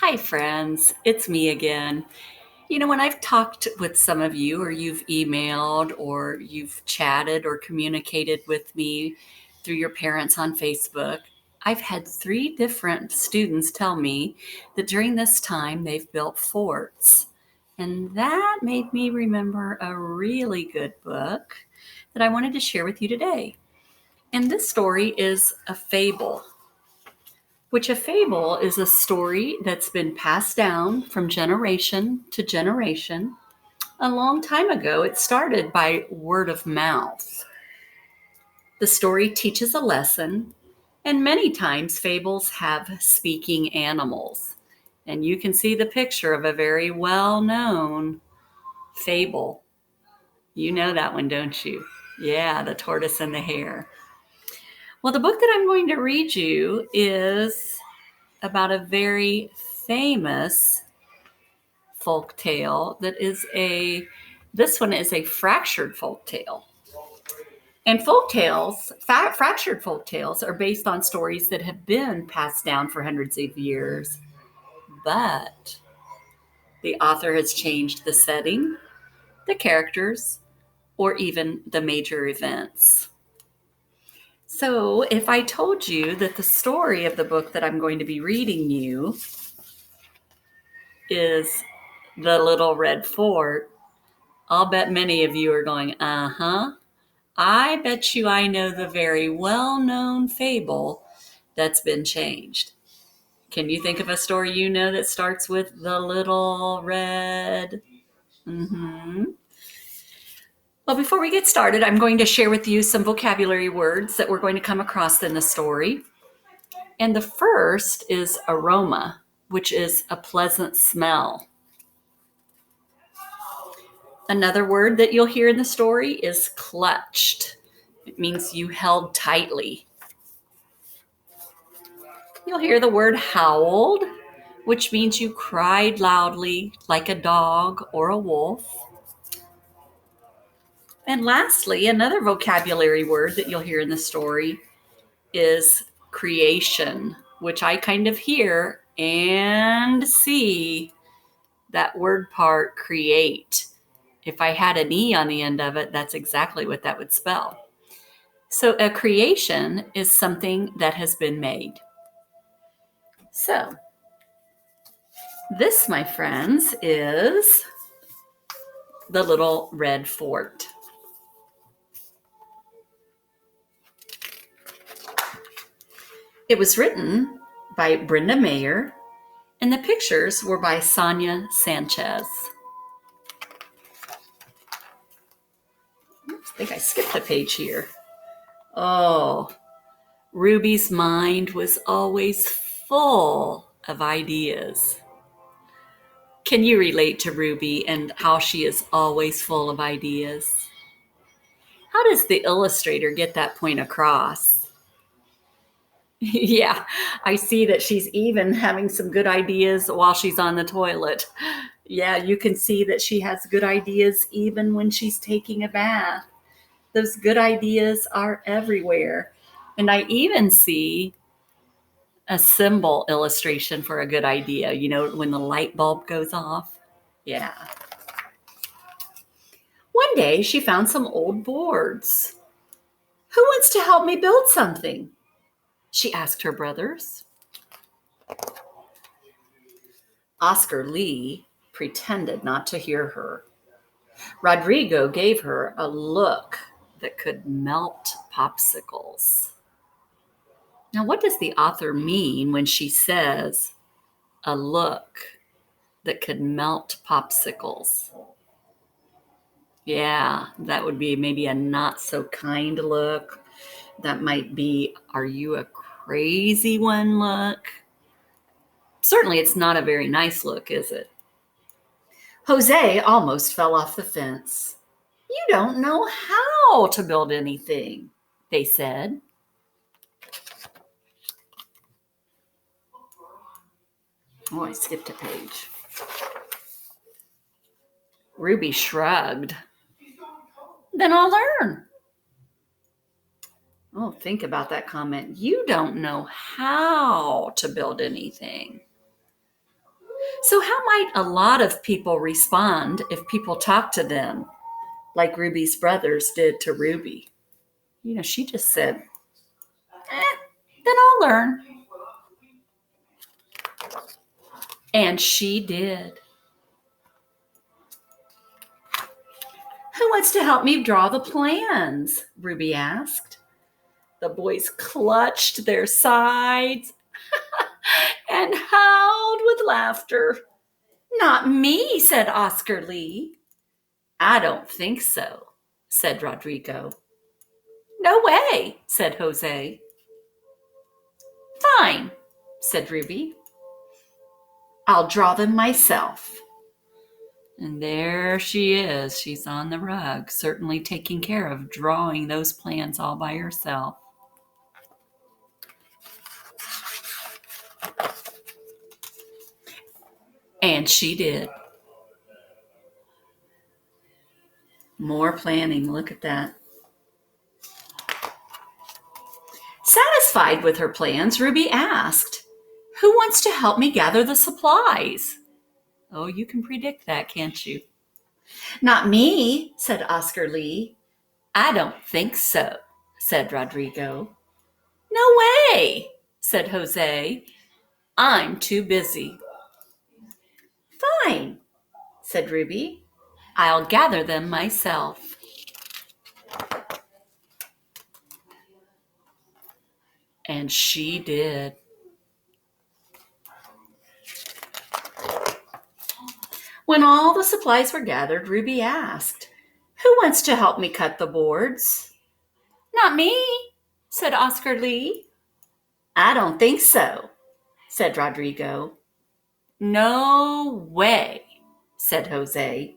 Hi, friends. It's me again. When I've talked with some of you, or you've emailed, or you've chatted, or communicated with me through your parents on Facebook, I've had three different students tell me that during this time they've built forts. And that made me remember a really good book that I wanted to share with you today. And this story is a fable, which a fable is a story that's been passed down from generation to generation. A long time ago, it started by word of mouth. The story teaches a lesson, and many times fables have speaking animals. And you can see the picture of a very well known fable. You know that one, don't you? Yeah, the tortoise and the hare. Well, the book that I'm going to read you is about a very famous folk tale this one is a fractured folk tale. And fractured folk tales are based on stories that have been passed down for hundreds of years, but the author has changed the setting, the characters, or even the major events. So if I told you that the story of the book that I'm going to be reading you is The Little Red Fort, I'll bet many of you are going, uh-huh. I bet you I know the very well-known fable that's been changed. Can you think of a story you know that starts with the little red? Well, before we get started, I'm going to share with you some vocabulary words that we're going to come across in the story. And the first is aroma, which is a pleasant smell. Another word that you'll hear in the story is clutched. It means you held tightly. You'll hear the word howled, which means you cried loudly like a dog or a wolf. And lastly, another vocabulary word that you'll hear in the story is creation, which I kind of hear and see that word part, create. If I had an E on the end of it, that's exactly what that would spell. So a creation is something that has been made. So this, my friends, is The Little Red Fort. It was written by Brenda Mayer, and the pictures were by Sonia Sanchez. I think I skipped a page here. Oh, Ruby's mind was always full of ideas. Can you relate to Ruby and how she is always full of ideas? How does the illustrator get that point across? Yeah, I see that she's even having some good ideas while she's on the toilet. Yeah, you can see that she has good ideas even when she's taking a bath. Those good ideas are everywhere. And I even see a symbol illustration for a good idea, when the light bulb goes off. Yeah. One day she found some old boards. Who wants to help me build something? She asked her brothers. Oscar Lee pretended not to hear her. Rodrigo gave her a look that could melt popsicles. Now, what does the author mean when she says a look that could melt popsicles? Yeah, that would be maybe a not so kind look. That might be, are you a crazy one look? Certainly, it's not a very nice look, is it? Jose almost fell off the fence. You don't know how to build anything, they said. Oh, I skipped a page. Ruby shrugged. Then I'll learn. Oh, think about that comment. You don't know how to build anything. So, how might a lot of people respond if people talk to them like Ruby's brothers did to Ruby? She just said, then I'll learn. And she did. Who wants to help me draw the plans? Ruby asked. The boys clutched their sides and howled with laughter. Not me, said Oscar Lee. I don't think so, said Rodrigo. No way, said Jose. Fine, said Ruby. I'll draw them myself. And there she is. She's on the rug, certainly taking care of drawing those plans all by herself. And she did. More planning. Look at that. Satisfied with her plans, Ruby asked, "Who wants to help me gather the supplies?" Oh, you can predict that, can't you? Not me, said Oscar Lee. I don't think so, said Rodrigo. No way, said Jose. I'm too busy. Fine, said Ruby. I'll gather them myself. And she did. When all the supplies were gathered, Ruby asked, "Who wants to help me cut the boards?" Not me, said Oscar Lee. I don't think so, said Rodrigo. No way, said Jose.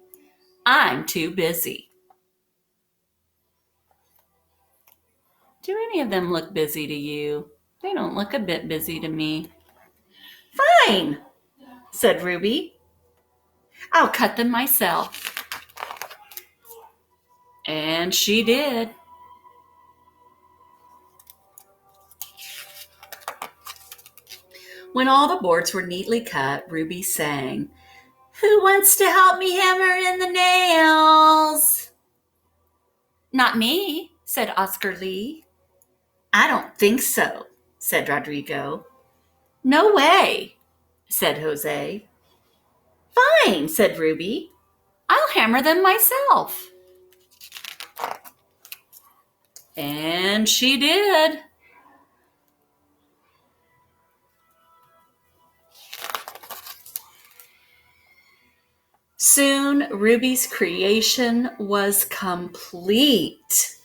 I'm too busy. Do any of them look busy to you? They don't look a bit busy to me. Fine, said Ruby. I'll cut them myself. And she did. When all the boards were neatly cut, Ruby sang, "Who wants to help me hammer in the nails?" Not me, said Oscar Lee. I don't think so, said Rodrigo. No way, said Jose. Fine, said Ruby. I'll hammer them myself. And she did. Soon, Ruby's creation was complete.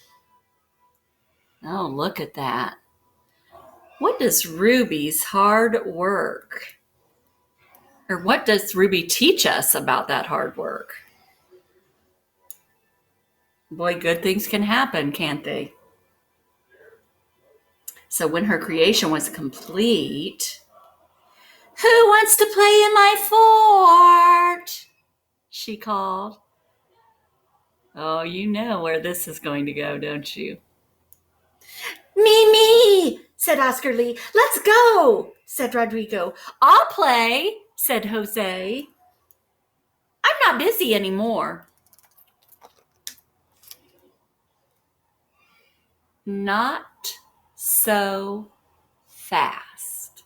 Oh, look at that. What does Ruby's hard work, or what does Ruby teach us about that hard work? Boy, good things can happen, can't they? So when her creation was complete, "Who wants to play in my fort?" she called. Oh, you know where this is going to go, don't you? Me, said Oscar Lee. Let's go, said Rodrigo. I'll play, said Jose. I'm not busy anymore. Not so fast.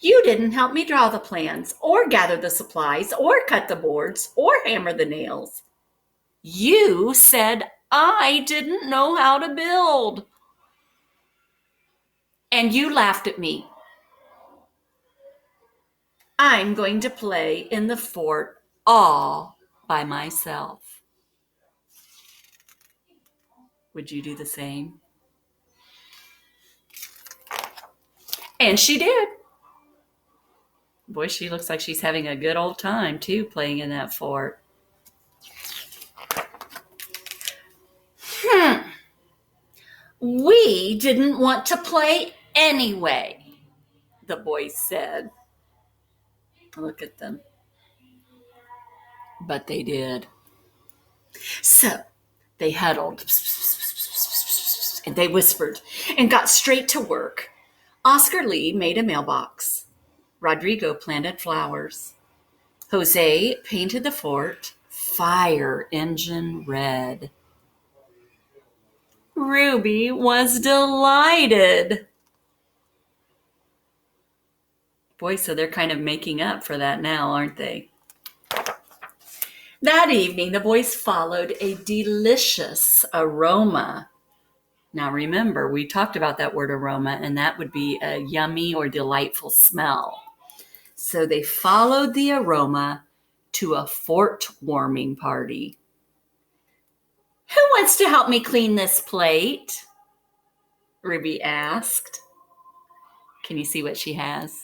You didn't help me draw the plans, or gather the supplies, or cut the boards, or hammer the nails. You said I didn't know how to build. And you laughed at me. I'm going to play in the fort all by myself. Would you do the same? And she did. Boy, she looks like she's having a good old time, too, playing in that fort. We didn't want to play anyway, the boys said. Look at them. But they did. So they huddled and they whispered and got straight to work. Oscar Lee made a mailbox. Rodrigo planted flowers. Jose painted the fort fire engine red. Ruby was delighted. Boy, so they're kind of making up for that now, aren't they? That evening, the boys followed a delicious aroma. Now remember, we talked about that word aroma, and that would be a yummy or delightful smell. So they followed the aroma to a fort warming party. Who wants to help me clean this plate? Ruby asked. Can you see what she has?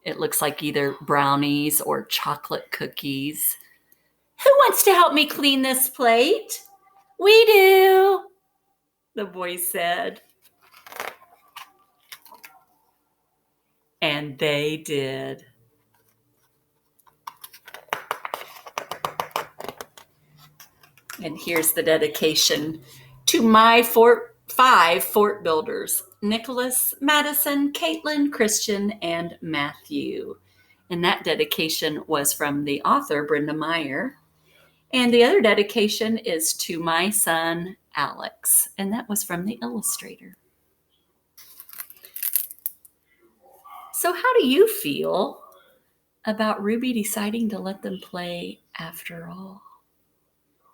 It looks like either brownies or chocolate cookies. Who wants to help me clean this plate? We do, the boys said. And they did. And here's the dedication to my five fort builders: Nicholas, Madison, Caitlin, Christian, and Matthew. And that dedication was from the author, Brenda Meyer. And the other dedication is to my son, Alex. And that was from the illustrator. So how do you feel about Ruby deciding to let them play after all?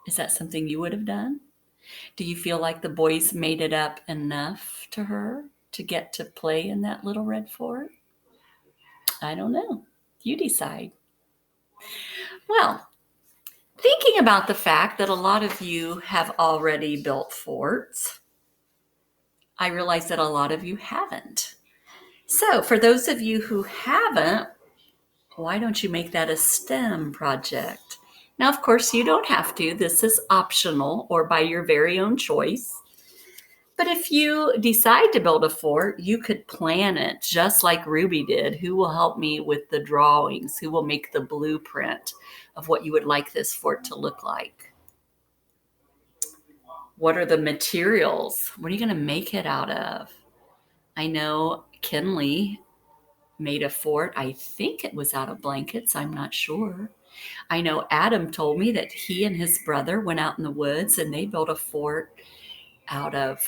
Is that something you would have done? Do you feel like the boys made it up enough to her to get to play in that little red fort? I don't know. You decide. Well, thinking about the fact that a lot of you have already built forts, I realize that a lot of you haven't. So for those of you who haven't, why don't you make that a STEM project? Now, of course, you don't have to. This is optional or by your very own choice. But if you decide to build a fort, you could plan it just like Ruby did. Who will help me with the drawings? Who will make the blueprint of what you would like this fort to look like? What are the materials? What are you going to make it out of? I know Kinley made a fort. I think it was out of blankets. I'm not sure. I know Adam told me that he and his brother went out in the woods and they built a fort out of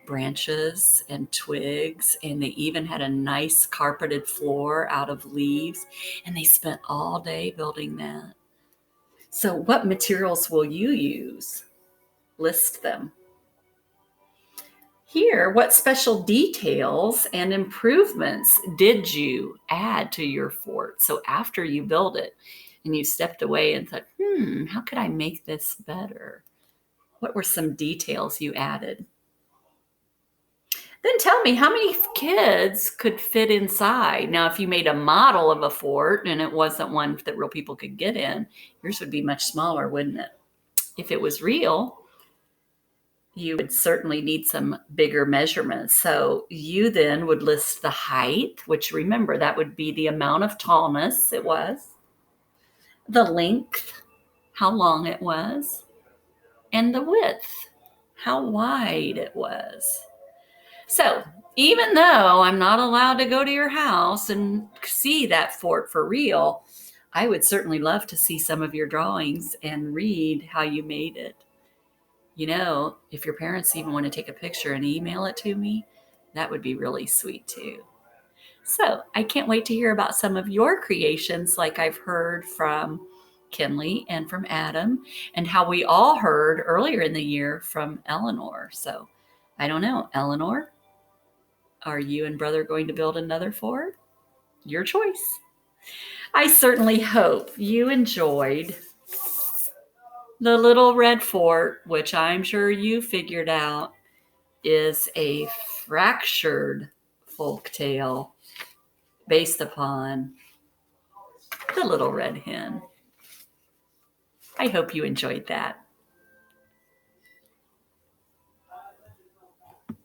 branches and twigs, and they even had a nice carpeted floor out of leaves, and they spent all day building that. So what materials will you use? List them. Here, what special details and improvements did you add to your fort? So after you build it and you stepped away and thought, how could I make this better? What were some details you added? Then tell me, how many kids could fit inside? Now, if you made a model of a fort and it wasn't one that real people could get in, yours would be much smaller, wouldn't it? If it was real, you would certainly need some bigger measurements. So you then would list the height, which remember, that would be the amount of tallness it was, the length, how long it was, and the width, how wide it was. So even though I'm not allowed to go to your house and see that fort for real, I would certainly love to see some of your drawings and read how you made it. You know, if your parents even want to take a picture and email it to me, that would be really sweet too. So I can't wait to hear about some of your creations, like I've heard from Kinley and from Adam, and how we all heard earlier in the year from Eleanor. So I don't know, Eleanor, are you and brother going to build another fort? Your choice. I certainly hope you enjoyed the little red fort, which I'm sure you figured out is a fractured folk tale based upon the Little Red Hen. I hope you enjoyed that.